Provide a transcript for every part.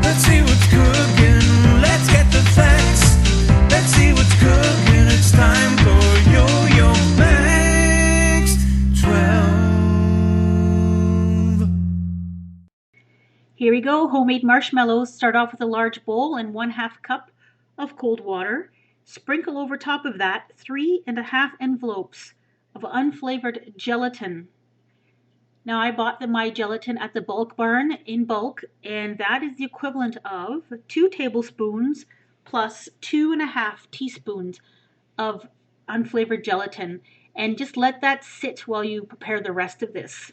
Let's see what's cooking. Let's get the facts. Let's see what's cooking. It's time for Yo-Yo Max 12. Here we go. Homemade marshmallows. Start off with a large bowl and 1/2 cup of cold water. Sprinkle over top of that 3½ envelopes of unflavored gelatin. Now I bought my gelatin at the bulk barn in bulk, and that is the equivalent of 2 tablespoons plus 2½ teaspoons of unflavored gelatin. And just let that sit while you prepare the rest of this.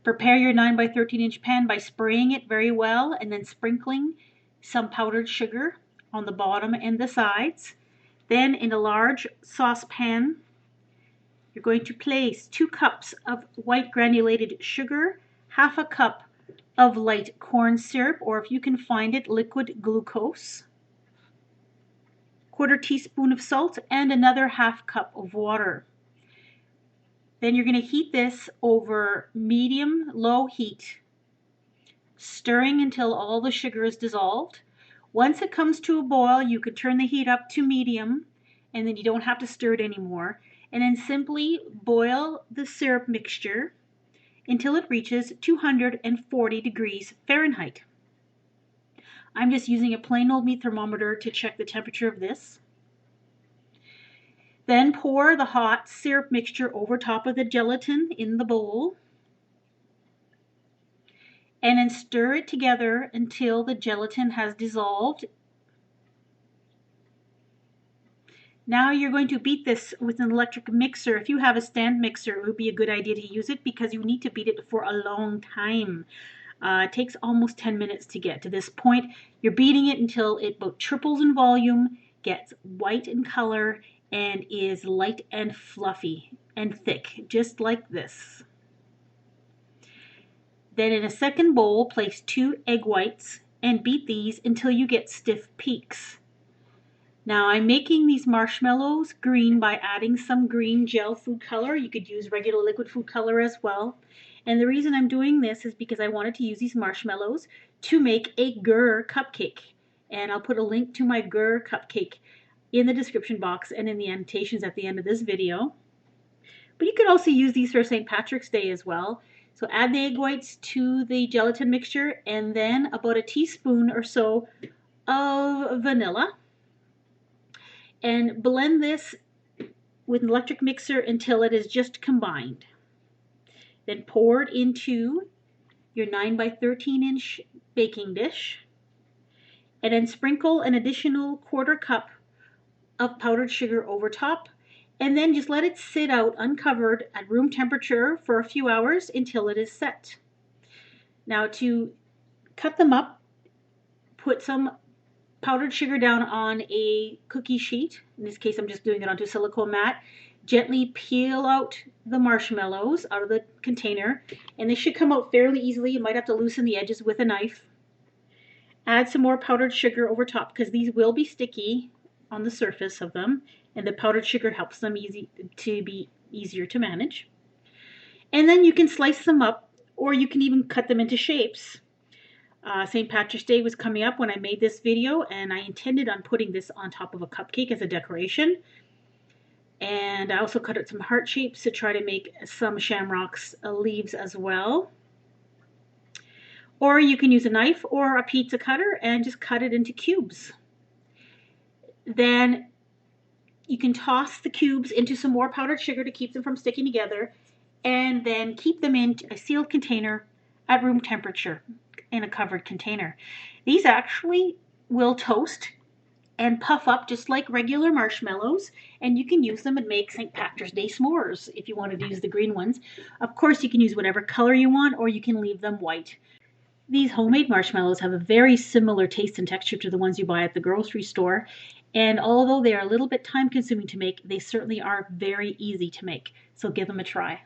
Prepare your 9 by 13 inch pan by spraying it very well and then sprinkling some powdered sugar on the bottom and the sides. Then in a large saucepan, you're going to place 2 cups of white granulated sugar, 1/2 cup of light corn syrup, or if you can find it, liquid glucose, 1/4 teaspoon of salt, and another 1/2 cup of water. Then you're going to heat this over medium-low heat, stirring until all the sugar is dissolved. Once it comes to a boil, you could turn the heat up to medium, and then you don't have to stir it anymore. And then simply boil the syrup mixture until it reaches 240 degrees Fahrenheit. I'm just using a plain old meat thermometer to check the temperature of this. Then pour the hot syrup mixture over top of the gelatin in the bowl. And then stir it together until the gelatin has dissolved. Now you're going to beat this with an electric mixer. If you have a stand mixer, it would be a good idea to use it because you need to beat it for a long time. It takes almost 10 minutes to get to this point. You're beating it until it about triples in volume, gets white in color, and is light and fluffy and thick, just like this. Then in a second bowl, place 2 egg whites and beat these until you get stiff peaks. Now I'm making these marshmallows green by adding some green gel food color. You could use regular liquid food color as well. And the reason I'm doing this is because I wanted to use these marshmallows to make a Gur cupcake. And I'll put a link to my Gur cupcake in the description box and in the annotations at the end of this video. But you could also use these for St. Patrick's Day as well. So add the egg whites to the gelatin mixture and then about a teaspoon or so of vanilla. And blend this with an electric mixer until it is just combined. Then pour it into your 9 by 13 inch baking dish. And then sprinkle an additional 1/4 cup of powdered sugar over top. And then just let it sit out uncovered at room temperature for a few hours until it is set. Now to cut them up, put some powdered sugar down on a cookie sheet. In this case, I'm just doing it onto a silicone mat. Gently peel out the marshmallows out of the container, and they should come out fairly easily. You might have to loosen the edges with a knife. Add some more powdered sugar over top because these will be sticky on the surface of them, and the powdered sugar helps them be easier to manage. And then you can slice them up, or you can even cut them into shapes. St. Patrick's Day was coming up when I made this video, and I intended on putting this on top of a cupcake as a decoration. And I also cut out some heart shapes to try to make some shamrocks leaves as well. Or you can use a knife or a pizza cutter and just cut it into cubes. Then you can toss the cubes into some more powdered sugar to keep them from sticking together, and then keep them in a sealed container at room temperature in a covered container. These actually will toast and puff up just like regular marshmallows, and you can use them and make St. Patrick's Day s'mores if you wanted to use the green ones. Of course, you can use whatever color you want, or you can leave them white. These homemade marshmallows have a very similar taste and texture to the ones you buy at the grocery store, and although they are a little bit time consuming to make, they certainly are very easy to make, so give them a try.